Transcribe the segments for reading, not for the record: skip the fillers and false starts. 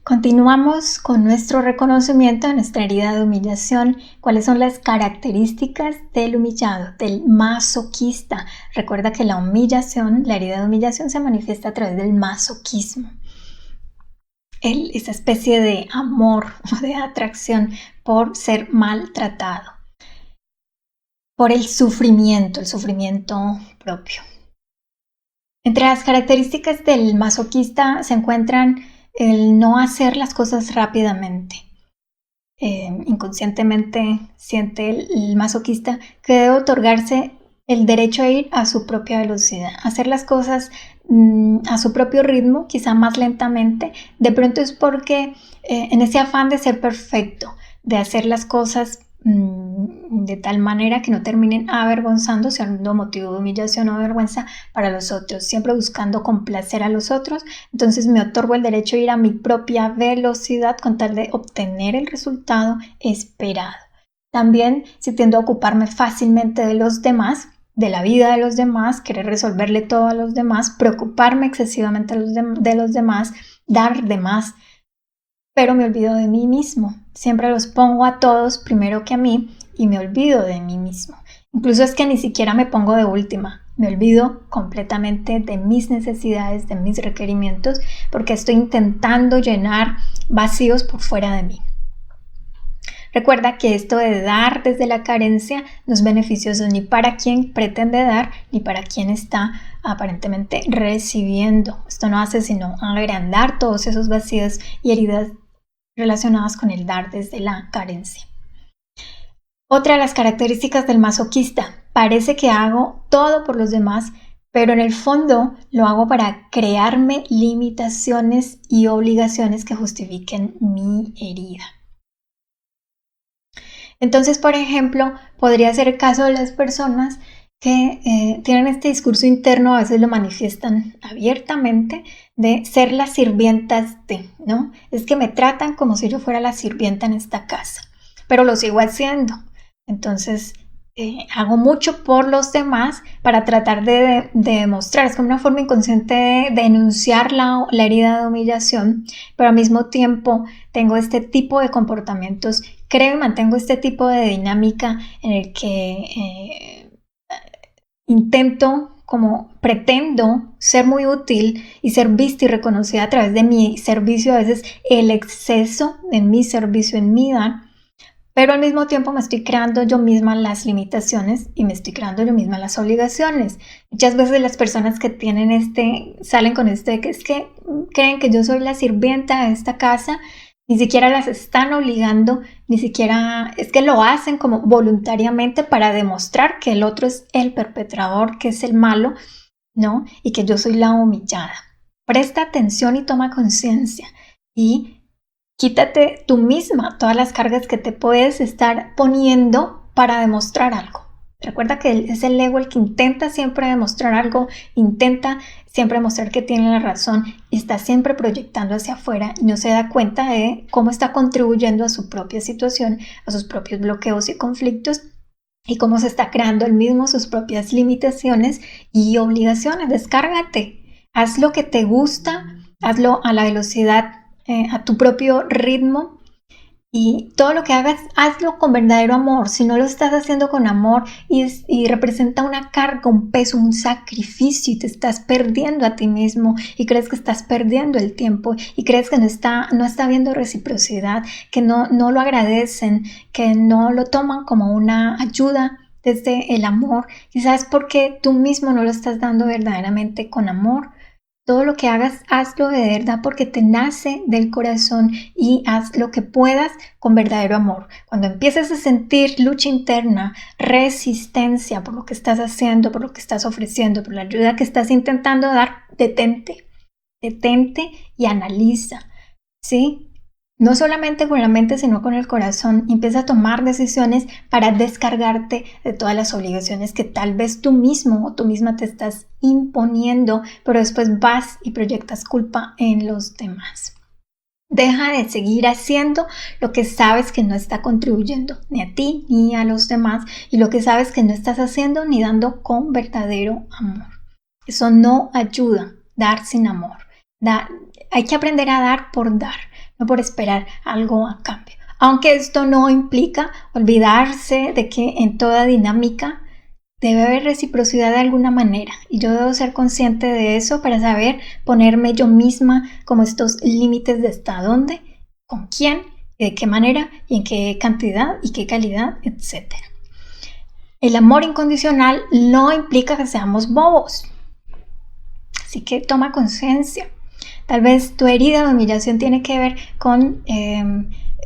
Continuamos con nuestro reconocimiento de nuestra herida de humillación. ¿Cuáles son las características del humillado, del masoquista? Recuerda que la humillación, la herida de humillación se manifiesta a través del masoquismo. Esa especie de amor o de atracción por ser maltratado, por el sufrimiento propio. Entre las características del masoquista se encuentran el no hacer las cosas rápidamente. Inconscientemente siente el masoquista que debe otorgarse el derecho a ir a su propia velocidad, hacer las cosas a su propio ritmo, quizá más lentamente. De pronto es porque en ese afán de ser perfecto, de hacer las cosas de tal manera que no terminen avergonzando, siendo motivo de humillación o vergüenza para los otros, siempre buscando complacer a los otros. Entonces me otorgo el derecho a ir a mi propia velocidad con tal de obtener el resultado esperado. También si tiendo a ocuparme fácilmente de los demás, de la vida de los demás, querer resolverle todo a los demás, preocuparme excesivamente de los demás, dar de más, pero me olvido de mí mismo. Siempre los pongo a todos primero que a mí y me olvido de mí mismo. Incluso es que ni siquiera me pongo de última. Me olvido completamente de mis necesidades, de mis requerimientos, porque estoy intentando llenar vacíos por fuera de mí. Recuerda que esto de dar desde la carencia no es beneficioso ni para quien pretende dar ni para quien está aparentemente recibiendo. Esto no hace sino agrandar todos esos vacíos y heridas relacionadas con el dar desde la carencia. Otra de las características del masoquista: parece que hago todo por los demás, pero en el fondo lo hago para crearme limitaciones y obligaciones que justifiquen mi herida. Entonces, por ejemplo, podría ser el caso de las personas que tienen este discurso interno, a veces lo manifiestan abiertamente, de ser las sirvientas de, ¿no? Es que me tratan como si yo fuera la sirvienta en esta casa, pero lo sigo haciendo. Entonces, hago mucho por los demás para tratar de demostrar, es como una forma inconsciente de denunciar la herida de humillación, pero al mismo tiempo tengo este tipo de comportamientos, creo y mantengo este tipo de dinámica en el que pretendo ser muy útil y ser vista y reconocida a través de mi servicio, a veces el exceso de mi servicio en mi dar, pero al mismo tiempo me estoy creando yo misma las limitaciones y me estoy creando yo misma las obligaciones. Muchas veces las personas que salen con que es que creen que yo soy la sirvienta de esta casa, ni siquiera las están obligando, ni siquiera es que lo hacen como voluntariamente para demostrar que el otro es el perpetrador, que es el malo, ¿no? Y que yo soy la humillada. Presta atención y toma conciencia y quítate tú misma todas las cargas que te puedes estar poniendo para demostrar algo. Recuerda que es el ego el que intenta siempre demostrar algo, intenta siempre mostrar que tiene la razón y está siempre proyectando hacia afuera y no se da cuenta de cómo está contribuyendo a su propia situación, a sus propios bloqueos y conflictos y cómo se está creando él mismo sus propias limitaciones y obligaciones. Descárgate, haz lo que te gusta, hazlo a la velocidad, a tu propio ritmo. Y todo lo que hagas, hazlo con verdadero amor. Si no lo estás haciendo con amor y representa una carga, un peso, un sacrificio y te estás perdiendo a ti mismo y crees que estás perdiendo el tiempo y crees que no está habiendo reciprocidad, que no lo agradecen, que no lo toman como una ayuda desde el amor, quizás porque tú mismo no lo estás dando verdaderamente con amor. Todo lo que hagas, hazlo de verdad porque te nace del corazón y haz lo que puedas con verdadero amor. Cuando empieces a sentir lucha interna, resistencia por lo que estás haciendo, por lo que estás ofreciendo, por la ayuda que estás intentando dar, detente y analiza, ¿sí? No solamente con la mente, sino con el corazón. Empieza a tomar decisiones para descargarte de todas las obligaciones que tal vez tú mismo o tú misma te estás imponiendo, pero después vas y proyectas culpa en los demás. Deja de seguir haciendo lo que sabes que no está contribuyendo ni a ti ni a los demás y lo que sabes que no estás haciendo ni dando con verdadero amor. Eso no ayuda, dar sin amor. Hay que aprender a dar por dar. no por esperar algo a cambio. Aunque esto no implica olvidarse de que en toda dinámica debe haber reciprocidad de alguna manera, y yo debo ser consciente de eso para saber ponerme yo misma como estos límites de hasta dónde, con quién, de qué manera y en qué cantidad y qué calidad, etc. El amor incondicional no implica que seamos bobos, así que toma conciencia. Tal vez tu herida de humillación tiene que ver con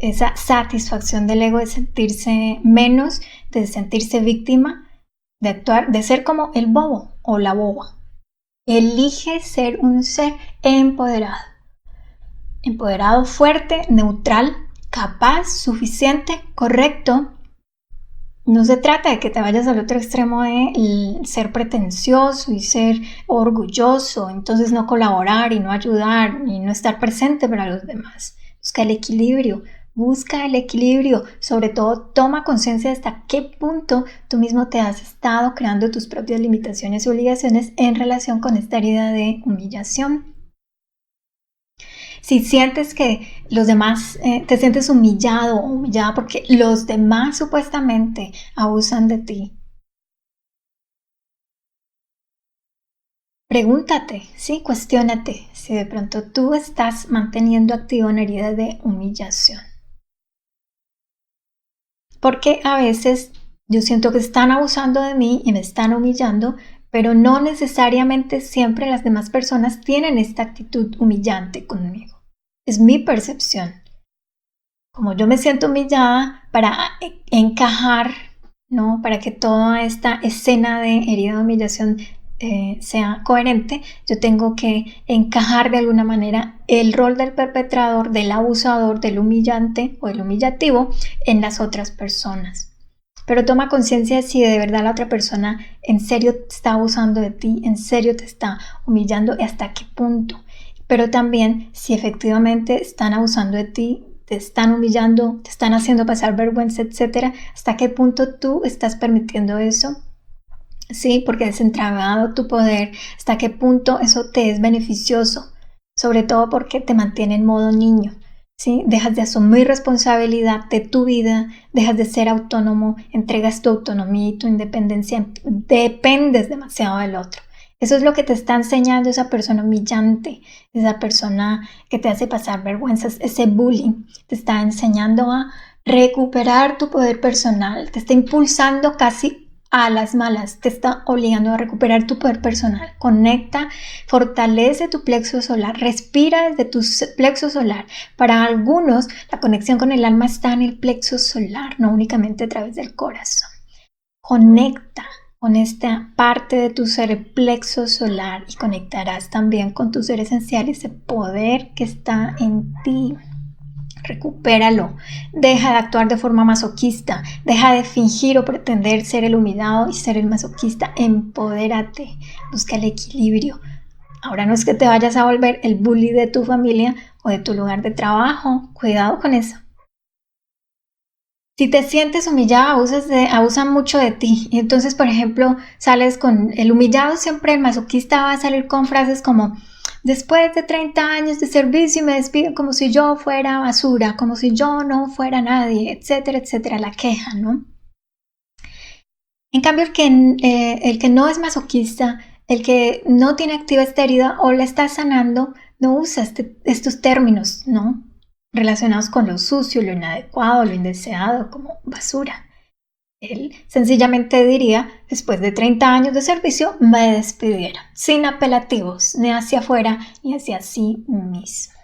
esa satisfacción del ego de sentirse menos, de sentirse víctima, de actuar, de ser como el bobo o la boba. Elige ser un ser empoderado. Empoderado, fuerte, neutral, capaz, suficiente, correcto. No se trata de que te vayas al otro extremo de ser pretencioso y ser orgulloso, entonces no colaborar y no ayudar y no estar presente para los demás. Busca el equilibrio, sobre todo toma conciencia de hasta qué punto tú mismo te has estado creando tus propias limitaciones y obligaciones en relación con esta herida de humillación. Si sientes que los demás, te sientes humillado o humillada porque los demás supuestamente abusan de ti, pregúntate, ¿sí? Cuestiónate si de pronto tú estás manteniendo activa una herida de humillación. Porque a veces yo siento que están abusando de mí y me están humillando, pero no necesariamente siempre las demás personas tienen esta actitud humillante conmigo. Es mi percepción. Como yo me siento humillada, para encajar, ¿no? Para que toda esta escena de herida de humillación sea coherente, yo tengo que encajar de alguna manera el rol del perpetrador, del abusador, del humillante o del humillativo en las otras personas. Pero toma conciencia de si de verdad la otra persona en serio está abusando de ti, en serio te está humillando y hasta qué punto. Pero también si efectivamente están abusando de ti, te están humillando, te están haciendo pasar vergüenza, etcétera, hasta qué punto tú estás permitiendo eso. Sí, porque has entregado tu poder, hasta qué punto eso te es beneficioso, sobre todo porque te mantiene en modo niño, ¿sí? Dejas de asumir responsabilidad de tu vida, dejas de ser autónomo, entregas tu autonomía y tu independencia, dependes demasiado del otro. Eso es lo que te está enseñando esa persona humillante, esa persona que te hace pasar vergüenzas, ese bullying. Te está enseñando a recuperar tu poder personal, te está impulsando casi a las malas, te está obligando a recuperar tu poder personal. Conecta, fortalece tu plexo solar, respira desde tu plexo solar. Para algunos, la conexión con el alma está en el plexo solar, no únicamente a través del corazón. Conecta con esta parte de tu ser plexo solar y conectarás también con tu ser esencial, ese poder que está en ti. Recupéralo, deja de actuar de forma masoquista, deja de fingir o pretender ser el humillado y ser el masoquista, empodérate, busca el equilibrio. Ahora no es que te vayas a volver el bully de tu familia o de tu lugar de trabajo, cuidado con eso. Si te sientes humillada, abusan mucho de ti. Y entonces, por ejemplo, sales con el humillado, siempre el masoquista va a salir con frases como: después de 30 años de servicio me despiden como si yo fuera basura, como si yo no fuera nadie, etcétera, etcétera, la queja, ¿no? En cambio, el que no es masoquista, el que no tiene activa esta herida o la está sanando, no usa estos términos, ¿no? Relacionados con lo sucio, lo inadecuado, lo indeseado, como basura. Él sencillamente diría: después de 30 años de servicio me despidieron, sin apelativos, ni hacia afuera ni hacia sí mismo.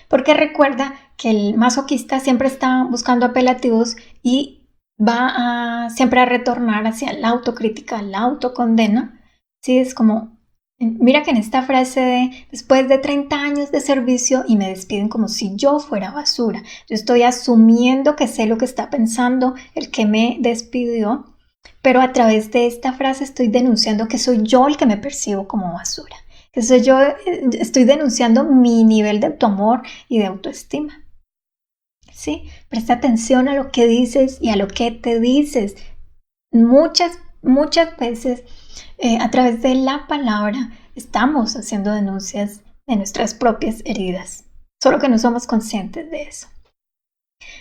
Porque recuerda que el masoquista siempre está buscando apelativos y va siempre a retornar hacia la autocrítica, la autocondena. Sí, es como: mira que en esta frase de después de 30 años de servicio y me despiden como si yo fuera basura, yo estoy asumiendo que sé lo que está pensando el que me despidió, pero a través de esta frase estoy denunciando que soy yo el que me percibo como basura, que soy yo, estoy denunciando mi nivel de autoamor y de autoestima. ¿Sí? Presta atención a lo que dices y a lo que te dices. Muchas veces a través de la palabra estamos haciendo denuncias de nuestras propias heridas, solo que no somos conscientes de eso.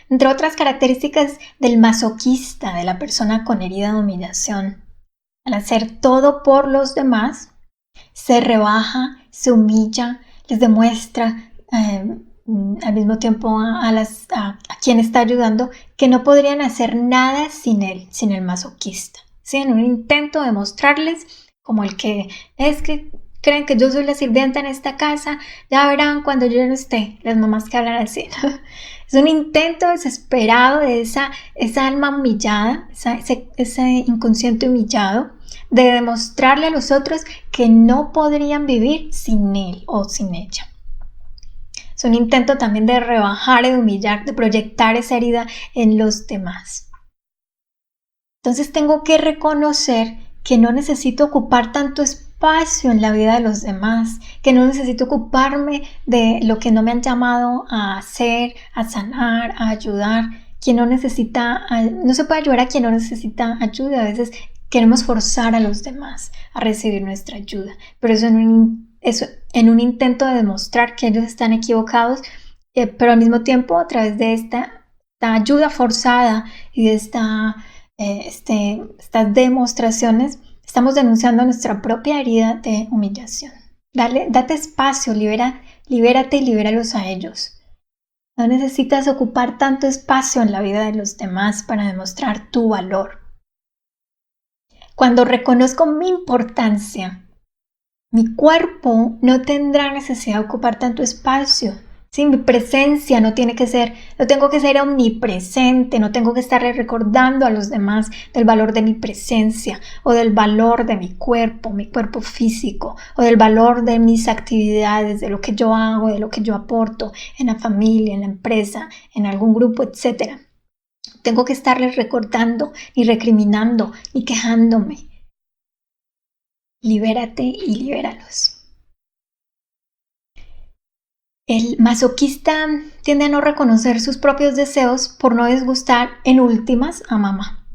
Entre otras características del masoquista, de la persona con herida de humillación, al hacer todo por los demás, se rebaja, se humilla, les demuestra al mismo tiempo a quien está ayudando que no podrían hacer nada sin él, sin el masoquista, ¿sí? En un intento de mostrarles como el que es que creen que yo soy la sirvienta en esta casa, ya verán cuando yo no esté, las mamás que hablan así, ¿no? Es un intento desesperado de esa alma humillada, ese inconsciente humillado, de demostrarle a los otros que no podrían vivir sin él o sin ella. Es un intento también de rebajar, de humillar, de proyectar esa herida en los demás. Entonces tengo que reconocer que no necesito ocupar tanto espacio en la vida de los demás, que no necesito ocuparme de lo que no me han llamado a hacer, a sanar, a ayudar. Quien no necesita, no se puede ayudar a quien no necesita ayuda. A veces queremos forzar a los demás a recibir nuestra ayuda, pero eso en un intento de demostrar que ellos están equivocados, pero al mismo tiempo a través de esta ayuda forzada y de estas demostraciones, estamos denunciando nuestra propia herida de humillación. Date espacio, libérate y libéralos a ellos. No necesitas ocupar tanto espacio en la vida de los demás para demostrar tu valor. Cuando reconozco mi importancia, mi cuerpo no tendrá necesidad de ocupar tanto espacio. ¿Sí? Mi presencia no tengo que ser omnipresente, no tengo que estarle recordando a los demás del valor de mi presencia o del valor de mi cuerpo físico, o del valor de mis actividades, de lo que yo hago, de lo que yo aporto en la familia, en la empresa, en algún grupo, etc. Tengo que estarles recordando, ni recriminando, ni quejándome. Libérate y libéralos. El masoquista tiende a no reconocer sus propios deseos por no disgustar en últimas a mamá.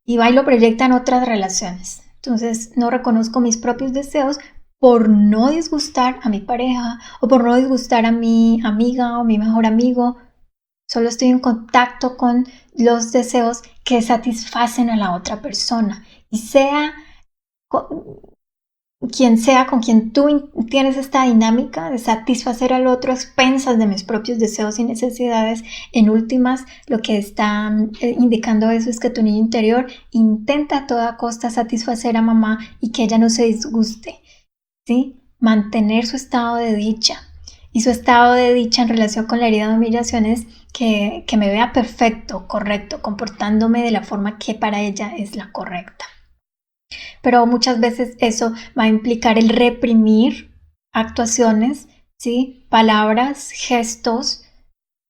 Y va y lo proyecta en otras relaciones. Entonces no reconozco mis propios deseos por no disgustar a mi pareja o por no disgustar a mi amiga o mi mejor amigo. Solo estoy en contacto con los deseos que satisfacen a la otra persona. Y sea con quien tú tienes esta dinámica de satisfacer al otro a expensas de mis propios deseos y necesidades, en últimas lo que está indicando eso es que tu niño interior intenta a toda costa satisfacer a mamá y que ella no se disguste, ¿sí? Mantener su estado de dicha. Y su estado de dicha en relación con la herida de humillación es que me vea perfecto, correcto, comportándome de la forma que para ella es la correcta. Pero muchas veces eso va a implicar el reprimir actuaciones, ¿sí? Palabras, gestos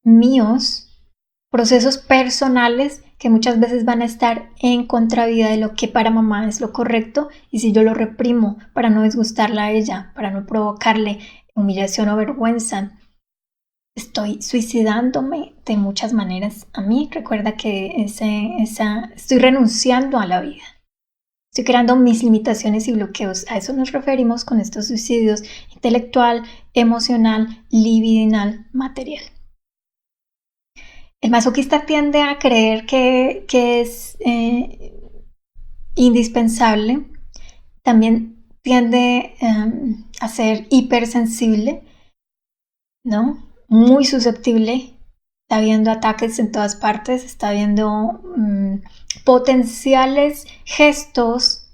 míos, procesos personales que muchas veces van a estar en contravía de lo que para mamá es lo correcto, y si yo lo reprimo para no disgustarla a ella, para no provocarle humillación o vergüenza, estoy suicidándome de muchas maneras a mí. Recuerda que estoy renunciando a la vida. Estoy creando mis limitaciones y bloqueos. A eso nos referimos con estos suicidios intelectual, emocional, libidinal, material. El masoquista tiende a creer que es indispensable. También tiende a ser hipersensible, ¿no? Muy susceptible. Está viendo ataques en todas partes, está viendo potenciales gestos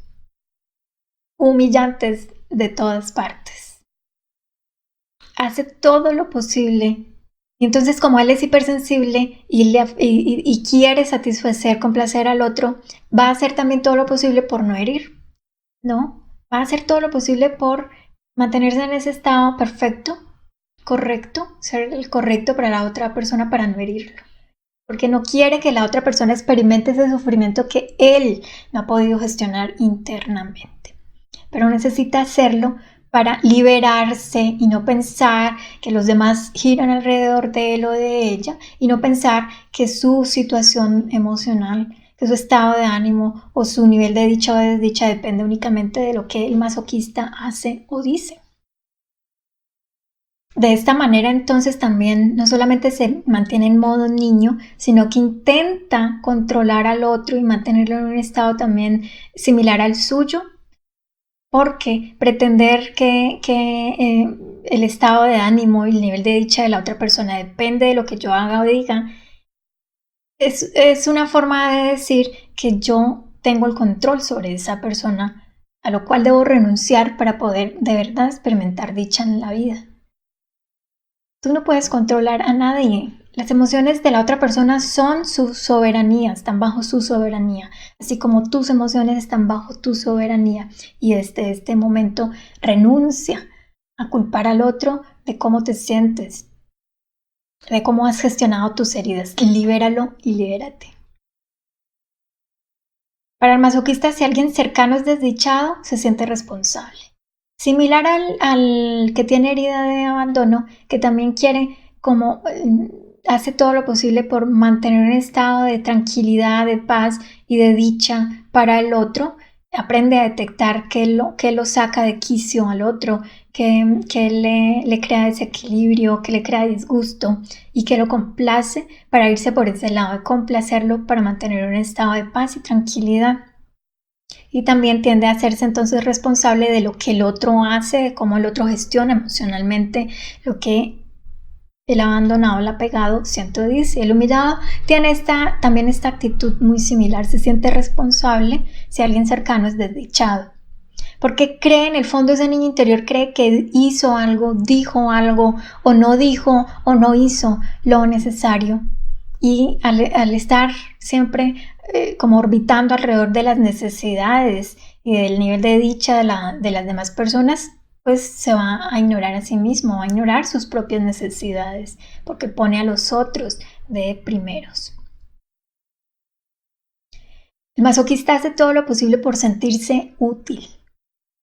humillantes de todas partes. Hace todo lo posible. Y entonces, como él es hipersensible y quiere satisfacer, complacer al otro, va a hacer también todo lo posible por no herir, ¿no? Va a hacer todo lo posible por mantenerse en ese estado perfecto, correcto, ser el correcto para la otra persona para no herirlo. Porque no quiere que la otra persona experimente ese sufrimiento que él no ha podido gestionar internamente. Pero necesita hacerlo para liberarse y no pensar que los demás giran alrededor de él o de ella, y no pensar que su situación emocional, que su estado de ánimo o su nivel de dicha o de desdicha depende únicamente de lo que el masoquista hace o dice. De esta manera entonces también no solamente se mantiene en modo niño, sino que intenta controlar al otro y mantenerlo en un estado también similar al suyo, porque pretender que el estado de ánimo y el nivel de dicha de la otra persona depende de lo que yo haga o diga, es una forma de decir que yo tengo el control sobre esa persona, a lo cual debo renunciar para poder de verdad experimentar dicha en la vida. Tú no puedes controlar a nadie. Las emociones de la otra persona son su soberanía, están bajo su soberanía, así como tus emociones están bajo tu soberanía. Y desde este momento renuncia a culpar al otro de cómo te sientes, de cómo has gestionado tus heridas. Libéralo y libérate. Para el masoquista, si alguien cercano es desdichado, se siente responsable. Similar al que tiene herida de abandono, que también quiere como hace todo lo posible por mantener un estado de tranquilidad, de paz y de dicha para el otro, aprende a detectar qué lo saca de quicio al otro, que le crea desequilibrio, que le crea disgusto y que lo complace para irse por ese lado de complacerlo para mantener un estado de paz y tranquilidad. Y también tiende a hacerse entonces responsable de lo que el otro hace, de cómo el otro gestiona emocionalmente lo que el abandonado, el apegado, siento dice. El humillado tiene también esta actitud muy similar, se siente responsable si alguien cercano es desdichado. Porque cree en el fondo, ese niño interior cree que hizo algo, dijo algo, o no dijo, o no hizo lo necesario. Y al estar siempre como orbitando alrededor de las necesidades y del nivel de dicha de las demás personas, pues se va a ignorar a sí mismo, va a ignorar sus propias necesidades, porque pone a los otros de primeros. El masoquista hace todo lo posible por sentirse útil,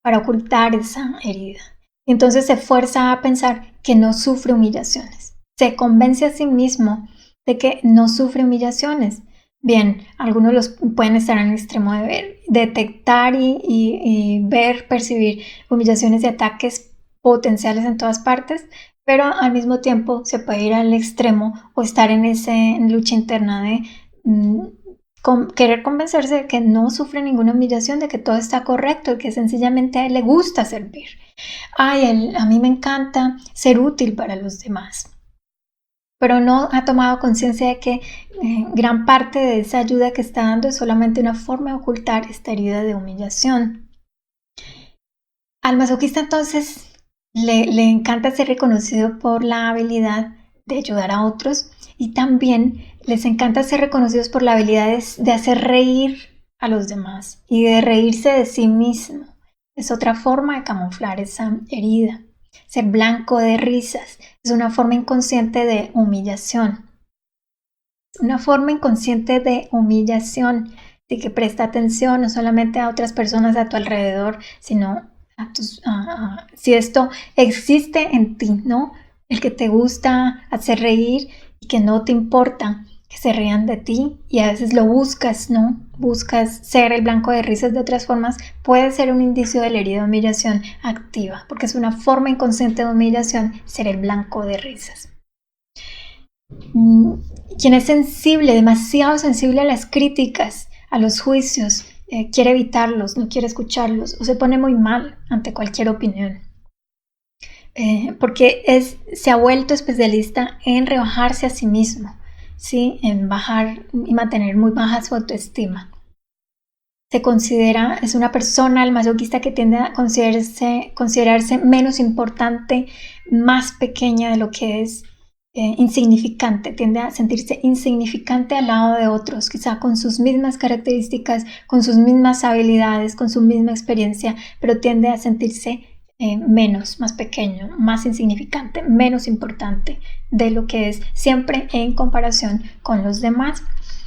para ocultar esa herida. Y entonces se fuerza a pensar que no sufre humillaciones. Se convence a sí mismo de que no sufre humillaciones. Bien, algunos los pueden estar en el extremo de ver, detectar y ver, percibir humillaciones y ataques potenciales en todas partes, pero al mismo tiempo se puede ir al extremo o estar en lucha interna de querer convencerse de que no sufre ninguna humillación, de que todo está correcto, de que sencillamente a él le gusta servir. A mí me encanta ser útil para los demás. Pero no ha tomado conciencia de que gran parte de esa ayuda que está dando es solamente una forma de ocultar esta herida de humillación. Al masoquista entonces le encanta ser reconocido por la habilidad de ayudar a otros y también les encanta ser reconocidos por la habilidad de hacer reír a los demás y de reírse de sí mismo. Es otra forma de camuflar esa herida. Ser blanco de risas es una forma inconsciente de humillación. Una forma inconsciente de humillación. Así que presta atención no solamente a otras personas a tu alrededor, sino si esto existe en ti, ¿no? El que te gusta hacer reír y que no te importa que se rían de ti y a veces lo buscas, ¿no? Buscas ser el blanco de risas de otras formas, puede ser un indicio de la herida de humillación activa, porque es una forma inconsciente de humillación ser el blanco de risas. Quien es sensible, demasiado sensible a las críticas, a los juicios, quiere evitarlos, no quiere escucharlos o se pone muy mal ante cualquier opinión. Porque se ha vuelto especialista en rebajarse a sí mismo, ¿sí? En bajar y mantener muy baja su autoestima. Es una persona, el masoquista, que tiende a considerarse menos importante, más pequeña de lo que es, insignificante, tiende a sentirse insignificante al lado de otros, quizá con sus mismas características, con sus mismas habilidades, con su misma experiencia, pero tiende a sentirse menos, más pequeño, más insignificante, menos importante de lo que es, siempre en comparación con los demás.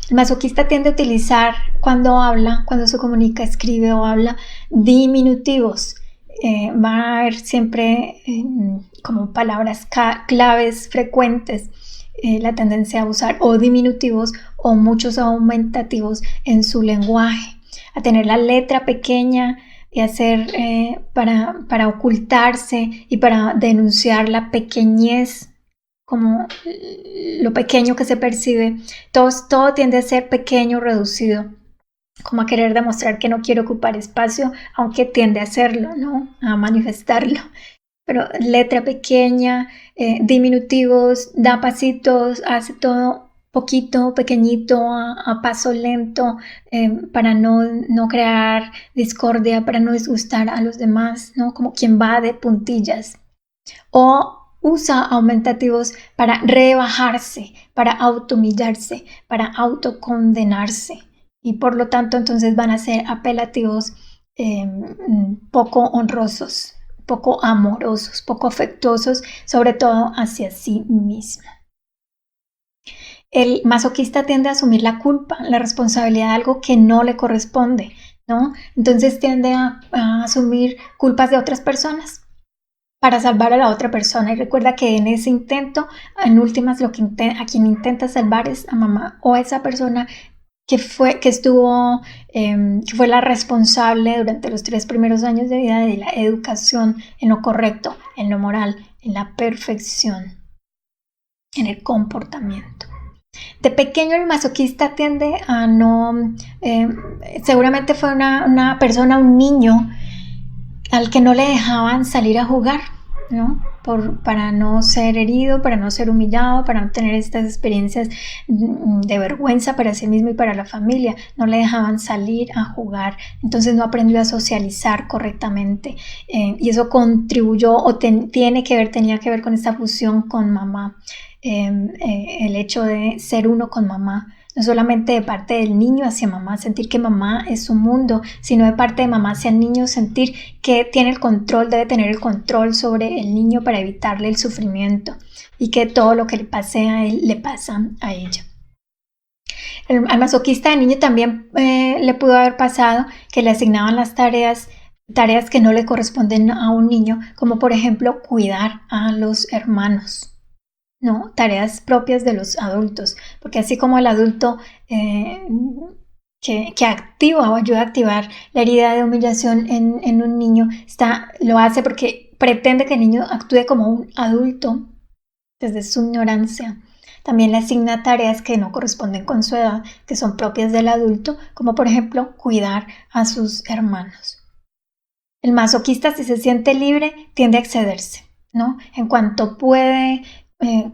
El masoquista tiende a utilizar cuando se comunica, escribe o habla, diminutivos. Va a haber siempre como palabras claves frecuentes, la tendencia a usar o diminutivos o muchos aumentativos en su lenguaje, a tener la letra pequeña, y hacer para ocultarse y para denunciar la pequeñez, como lo pequeño que se percibe. Todo tiende a ser pequeño, reducido, como a querer demostrar que no quiere ocupar espacio, aunque tiende a hacerlo, ¿no? A manifestarlo. Pero letra pequeña, diminutivos, da pasitos, hace todo poquito, pequeñito, a paso lento, para no crear discordia, para no disgustar a los demás, ¿no? Como quien va de puntillas. O usa aumentativos para rebajarse, para autohumillarse, para autocondenarse. Y por lo tanto, entonces van a ser apelativos poco honrosos, poco amorosos, poco afectuosos, sobre todo hacia sí mismo. El masoquista tiende a asumir la culpa, la responsabilidad de algo que no le corresponde, ¿no? Entonces tiende a asumir culpas de otras personas para salvar a la otra persona. Y recuerda que en ese intento, en últimas, a quien intenta salvar es a mamá o a esa persona que fue la responsable durante los 3 primeros años de vida de la educación en lo correcto, en lo moral, en la perfección, en el comportamiento. De pequeño el masoquista tiende a no, seguramente fue una persona, un niño al que no le dejaban salir a jugar, ¿no? Para no ser herido, para no ser humillado, para no tener estas experiencias de vergüenza para sí mismo y para la familia. No le dejaban salir a jugar, entonces no aprendió a socializar correctamente, y eso contribuyó o tenía que ver con esta fusión con mamá, el hecho de ser uno con mamá. No solamente de parte del niño hacia mamá, sentir que mamá es su mundo, sino de parte de mamá hacia el niño, sentir que debe tener el control sobre el niño para evitarle el sufrimiento y que todo lo que le pase a él le pasa a ella. Al masoquista de niño también le pudo haber pasado que le asignaban las tareas que no le corresponden a un niño, como por ejemplo cuidar a los hermanos. ¿No? Tareas propias de los adultos, porque así como el adulto que activa o ayuda a activar la herida de humillación en un niño, lo hace porque pretende que el niño actúe como un adulto desde su ignorancia. También le asigna tareas que no corresponden con su edad, que son propias del adulto, como por ejemplo cuidar a sus hermanos. El masoquista, si se siente libre, tiende a excederse, ¿no? En cuanto puede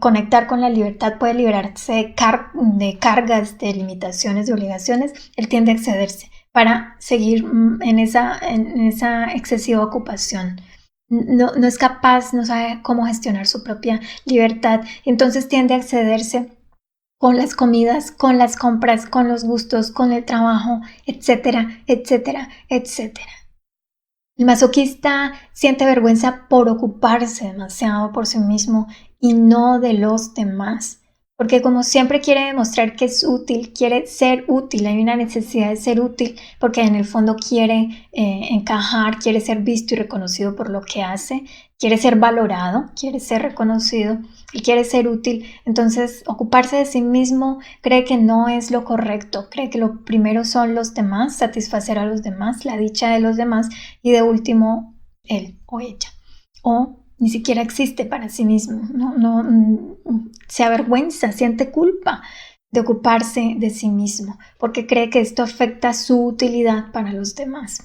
conectar con la libertad, puede liberarse de cargas, de limitaciones, de obligaciones, él tiende a excederse para seguir en esa excesiva ocupación. No es capaz, no sabe cómo gestionar su propia libertad, entonces tiende a excederse con las comidas, con las compras, con los gustos, con el trabajo, etcétera, etcétera, etcétera. El masoquista siente vergüenza por ocuparse demasiado por sí mismo y no de los demás, porque como siempre quiere demostrar que es útil, quiere ser útil, hay una necesidad de ser útil, porque en el fondo quiere encajar, quiere ser visto y reconocido por lo que hace, quiere ser valorado, quiere ser reconocido y quiere ser útil. Entonces, ocuparse de sí mismo cree que no es lo correcto, cree que lo primero son los demás, satisfacer a los demás, la dicha de los demás, y de último, él o ella. O ni siquiera existe para sí mismo, se avergüenza, siente culpa de ocuparse de sí mismo, porque cree que esto afecta su utilidad para los demás.